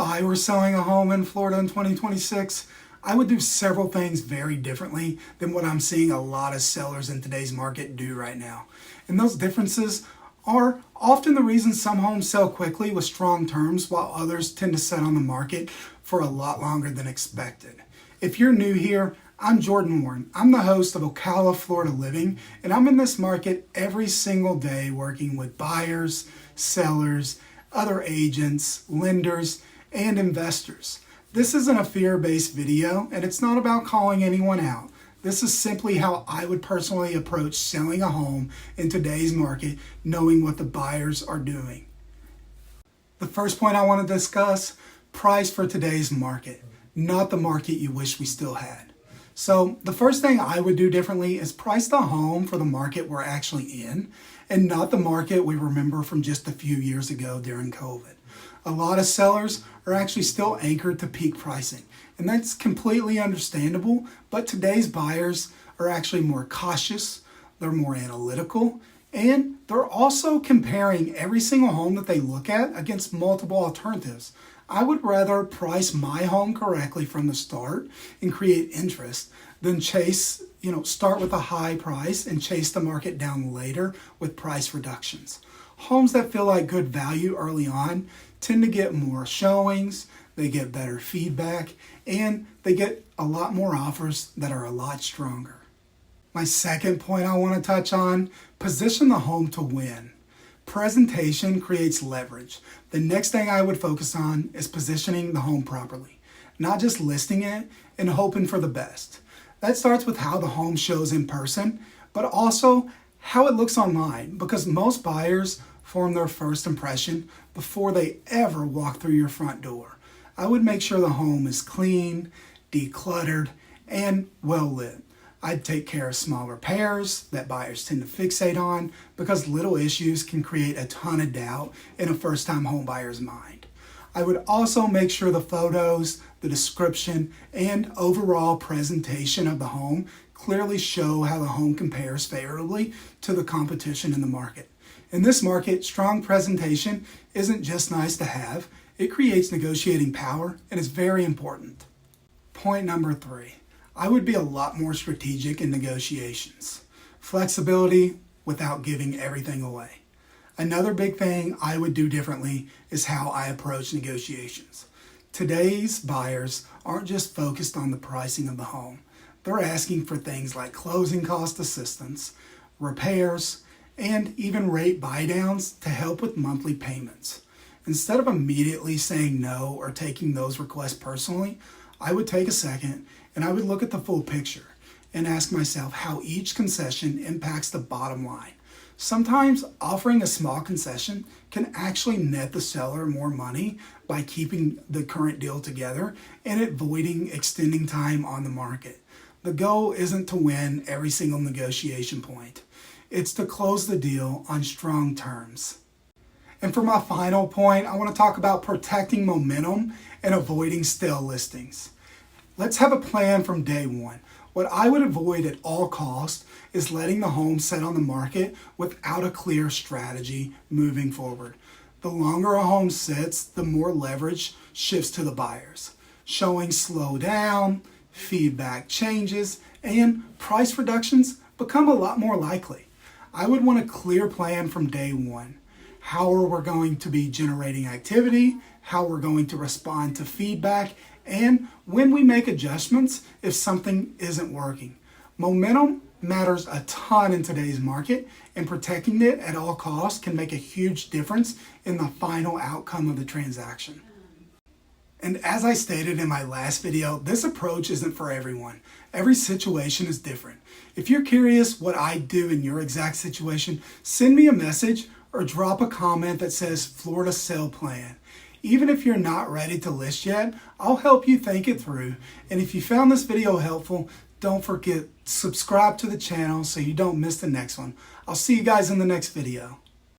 I were selling a home in Florida in 2026, I would do several things very differently than what I'm seeing a lot of sellers in today's market do right now. And those differences are often the reason some homes sell quickly with strong terms while others tend to sit on the market for a lot longer than expected. If you're new here, I'm Jordan Warren. I'm the host of Ocala, Florida Living, and I'm in this market every single day working with buyers, sellers, other agents, lenders, and investors. This isn't a fear-based video, and it's not about calling anyone out. This is simply how I would personally approach selling a home in today's market, knowing what the buyers are doing. The first point I want to discuss, price for today's market, not the market you wish we still had. So the first thing I would do differently is price the home for the market we're actually in and not the market we remember from just a few years ago during COVID. A lot of sellers are actually still anchored to peak pricing, and that's completely understandable, but today's buyers are actually more cautious, they're more analytical, and they're also comparing every single home that they look at against multiple alternatives. I would rather price my home correctly from the start and create interest than start with a high price and chase the market down later with price reductions. Homes that feel like good value early on tend to get more showings, they get better feedback, and they get a lot more offers that are a lot stronger. My second point I want to touch on, position the home to win. Presentation creates leverage. The next thing I would focus on is positioning the home properly, not just listing it and hoping for the best. That starts with how the home shows in person, but also how it looks online, because most buyers form their first impression before they ever walk through your front door. I would make sure the home is clean, decluttered, and well lit. I'd take care of small repairs that buyers tend to fixate on because little issues can create a ton of doubt in a first-time home buyer's mind. I would also make sure the photos, the description, and overall presentation of the home clearly show how the home compares favorably to the competition in the market. In this market, strong presentation isn't just nice to have, it creates negotiating power and is very important. Point number 3. I would be a lot more strategic in negotiations. Flexibility without giving everything away. Another big thing I would do differently is how I approach negotiations. Today's buyers aren't just focused on the pricing of the home. They're asking for things like closing cost assistance, repairs, and even rate buydowns to help with monthly payments. Instead of immediately saying no or taking those requests personally, I would take a second and I would look at the full picture and ask myself how each concession impacts the bottom line. Sometimes offering a small concession can actually net the seller more money by keeping the current deal together and avoiding extending time on the market. The goal isn't to win every single negotiation point. It's to close the deal on strong terms. And for my final point, I want to talk about protecting momentum and avoiding stale listings. Let's have a plan from day one. What I would avoid at all costs is letting the home sit on the market without a clear strategy moving forward. The longer a home sits, the more leverage shifts to the buyers. Showings slow down, feedback changes, and price reductions become a lot more likely. I would want a clear plan from day one. How are we going to be generating activity, how we're going to respond to feedback, and when we make adjustments if something isn't working. Momentum matters a ton in today's market, and protecting it at all costs can make a huge difference in the final outcome of the transaction. And as I stated in my last video, this approach isn't for everyone. Every situation is different. If you're curious what I do in your exact situation, send me a message or drop a comment that says Florida Sale Plan. Even if you're not ready to list yet, I'll help you think it through. And if you found this video helpful, don't forget to subscribe to the channel so you don't miss the next one. I'll see you guys in the next video.